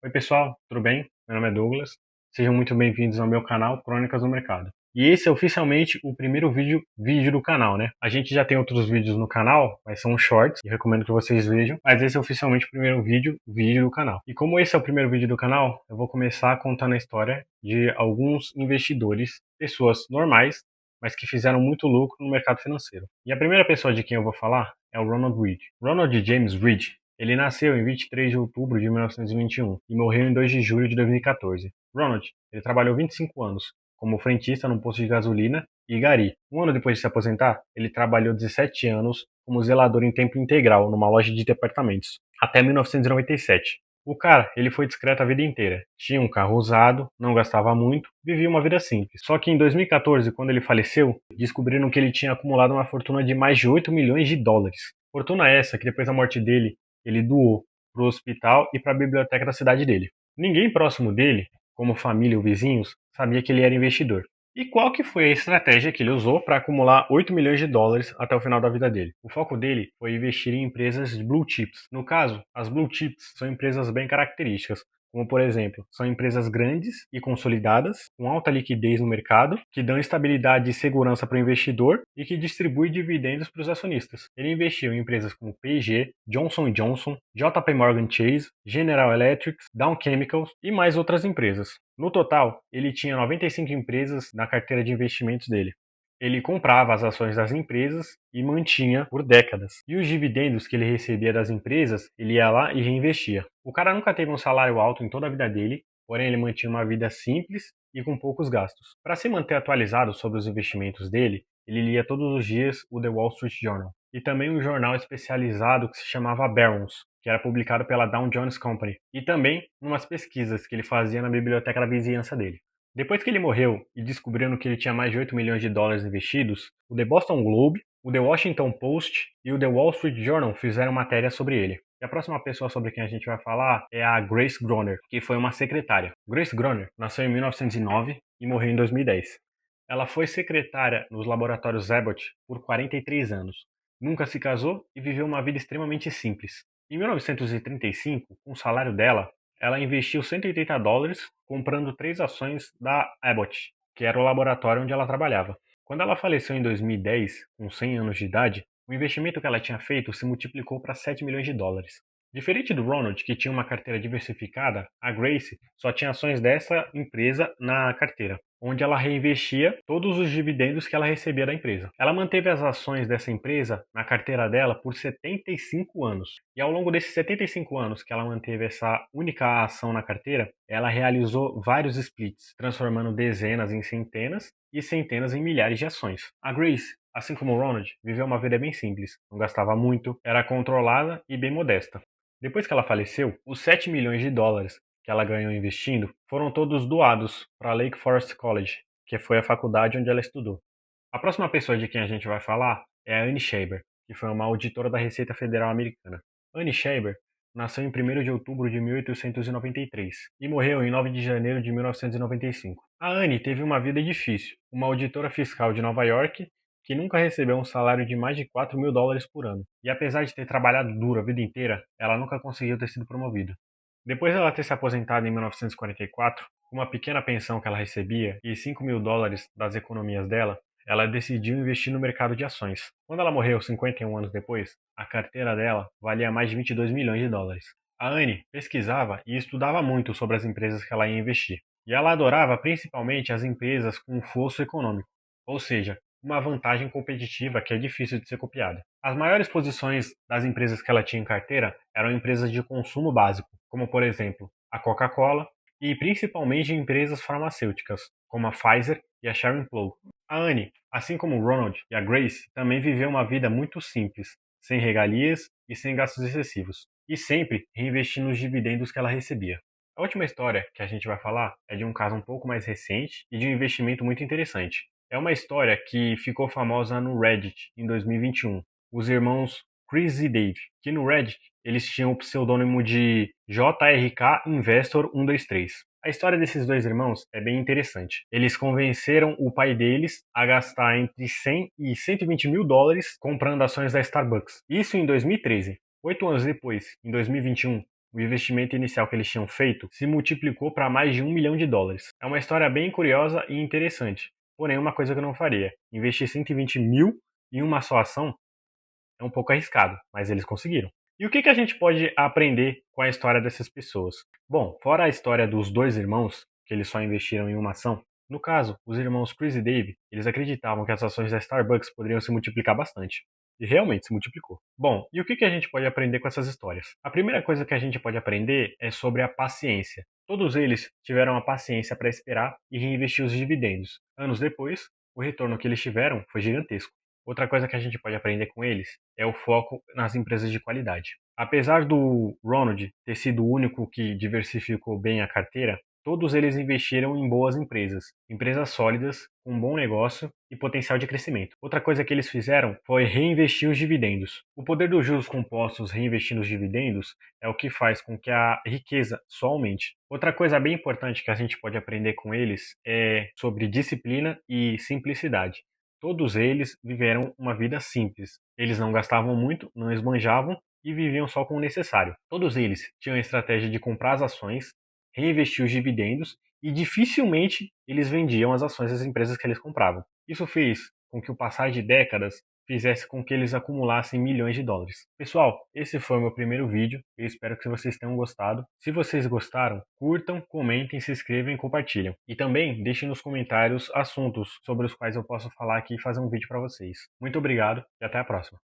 Oi pessoal, tudo bem? Meu nome é Douglas. Sejam muito bem-vindos ao meu canal Crônicas do Mercado. E esse é oficialmente o primeiro vídeo do canal, né? A gente já tem outros vídeos no canal, mas são shorts, e recomendo que vocês vejam. Mas esse é oficialmente o primeiro vídeo do canal. E como esse é o primeiro vídeo do canal, eu vou começar contando a história de alguns investidores, pessoas normais, mas que fizeram muito lucro no mercado financeiro. E a primeira pessoa de quem eu vou falar é o Ronald Read. Ronald James Read, ele nasceu em 23 de outubro de 1921 e morreu em 2 de julho de 2014. Ronald, ele trabalhou 25 anos como frentista num posto de gasolina e gari. Um ano depois de se aposentar, ele trabalhou 17 anos como zelador em tempo integral numa loja de departamentos, até 1997. O cara, ele foi discreto a vida inteira. Tinha um carro usado, não gastava muito, vivia uma vida simples. Só que em 2014, quando ele faleceu, descobriram que ele tinha acumulado uma fortuna de mais de 8 milhões de dólares. Fortuna essa que depois da morte dele, ele doou para o hospital e para a biblioteca da cidade dele. Ninguém próximo dele, como família ou vizinhos, sabia que ele era investidor. E qual que foi a estratégia que ele usou para acumular 8 milhões de dólares até o final da vida dele? O foco dele foi investir em empresas de blue chips. No caso, as blue chips são empresas bem características, como por exemplo, são empresas grandes e consolidadas, com alta liquidez no mercado, que dão estabilidade e segurança para o investidor e que distribuem dividendos para os acionistas. Ele investiu em empresas como P&G, Johnson Johnson, JP Morgan Chase, General Electric, Dow Chemicals e mais outras empresas. No total, ele tinha 95 empresas na carteira de investimentos dele. Ele comprava as ações das empresas e mantinha por décadas. E os dividendos que ele recebia das empresas, ele ia lá e reinvestia. O cara nunca teve um salário alto em toda a vida dele, porém ele mantinha uma vida simples e com poucos gastos. Para se manter atualizado sobre os investimentos dele, ele lia todos os dias o The Wall Street Journal e também um jornal especializado que se chamava Barron's, que era publicado pela Dow Jones Company, e também umas pesquisas que ele fazia na biblioteca da vizinhança dele. Depois que ele morreu e descobriram que ele tinha mais de 8 milhões de dólares investidos, o The Boston Globe, o The Washington Post e o The Wall Street Journal fizeram matéria sobre ele. E a próxima pessoa sobre quem a gente vai falar é a Grace Groner, que foi uma secretária. Grace Groner nasceu em 1909 e morreu em 2010. Ela foi secretária nos laboratórios Abbott por 43 anos. Nunca se casou e viveu uma vida extremamente simples. Em 1935, com o salário dela, ela investiu 180 dólares comprando 3 ações da Abbott, que era o laboratório onde ela trabalhava. Quando ela faleceu em 2010, com 100 anos de idade, o investimento que ela tinha feito se multiplicou para 7 milhões de dólares. Diferente do Ronald, que tinha uma carteira diversificada, a Grace só tinha ações dessa empresa na carteira, onde ela reinvestia todos os dividendos que ela recebia da empresa. Ela manteve as ações dessa empresa na carteira dela por 75 anos. E ao longo desses 75 anos que ela manteve essa única ação na carteira, ela realizou vários splits, transformando dezenas em centenas e centenas em milhares de ações. A Grace, assim como o Ronald, viveu uma vida bem simples, não gastava muito, era controlada e bem modesta. Depois que ela faleceu, os 7 milhões de dólares que ela ganhou investindo foram todos doados para a Lake Forest College, que foi a faculdade onde ela estudou. A próxima pessoa de quem a gente vai falar é a Anne Shaber, que foi uma auditora da Receita Federal Americana. Anne Shaber nasceu em 1º de outubro de 1893 e morreu em 9 de janeiro de 1995. A Anne teve uma vida difícil, uma auditora fiscal de Nova York que nunca recebeu um salário de mais de 4 mil dólares por ano. E apesar de ter trabalhado duro a vida inteira, ela nunca conseguiu ter sido promovida. Depois dela ter se aposentado em 1944, com uma pequena pensão que ela recebia e 5 mil dólares das economias dela, ela decidiu investir no mercado de ações. Quando ela morreu 51 anos depois, a carteira dela valia mais de 22 milhões de dólares. A Anne pesquisava e estudava muito sobre as empresas que ela ia investir. E ela adorava principalmente as empresas com um fosso econômico, ou seja, uma vantagem competitiva que é difícil de ser copiada. As maiores posições das empresas que ela tinha em carteira eram empresas de consumo básico, como por exemplo a Coca-Cola, e principalmente empresas farmacêuticas, como a Pfizer e a Sharon Plough. A Anne, assim como o Ronald e a Grace, também viveu uma vida muito simples, sem regalias e sem gastos excessivos, e sempre reinvestindo os dividendos que ela recebia. A última história que a gente vai falar é de um caso um pouco mais recente e de um investimento muito interessante. É uma história que ficou famosa no Reddit em 2021. Os irmãos Chris e Dave, que no Reddit eles tinham o pseudônimo de JRK Investor 123. A história desses dois irmãos é bem interessante. Eles convenceram o pai deles a gastar entre 100 e 120 mil dólares comprando ações da Starbucks. Isso em 2013. 8 anos depois, em 2021, o investimento inicial que eles tinham feito se multiplicou para mais de US$ 1 milhão. É uma história bem curiosa e interessante. Porém, uma coisa que eu não faria: investir 120 mil em uma só ação é um pouco arriscado, mas eles conseguiram. E o que a gente pode aprender com a história dessas pessoas? Bom, fora a história dos dois irmãos, que eles só investiram em uma ação, no caso, os irmãos Chris e Dave, eles acreditavam que as ações da Starbucks poderiam se multiplicar bastante. E realmente se multiplicou. Bom, e o que a gente pode aprender com essas histórias? A primeira coisa que a gente pode aprender é sobre a paciência. Todos eles tiveram a paciência para esperar e reinvestir os dividendos. Anos depois, o retorno que eles tiveram foi gigantesco. Outra coisa que a gente pode aprender com eles é o foco nas empresas de qualidade. Apesar do Ronald ter sido o único que diversificou bem a carteira, todos eles investiram em boas empresas, empresas sólidas, com um bom negócio e potencial de crescimento. Outra coisa que eles fizeram foi reinvestir os dividendos. O poder dos juros compostos reinvestindo os dividendos é o que faz com que a riqueza só aumente. Outra coisa bem importante que a gente pode aprender com eles é sobre disciplina e simplicidade. Todos eles viveram uma vida simples. Eles não gastavam muito, não esbanjavam e viviam só com o necessário. Todos eles tinham a estratégia de comprar as ações, reinvestir os dividendos e dificilmente eles vendiam as ações das empresas que eles compravam. Isso fez com que o passar de décadas fizesse com que eles acumulassem milhões de dólares. Pessoal, esse foi o meu primeiro vídeo. Eu espero que vocês tenham gostado. Se vocês gostaram, curtam, comentem, se inscrevam e compartilham. E também deixem nos comentários assuntos sobre os quais eu posso falar aqui e fazer um vídeo para vocês. Muito obrigado e até a próxima.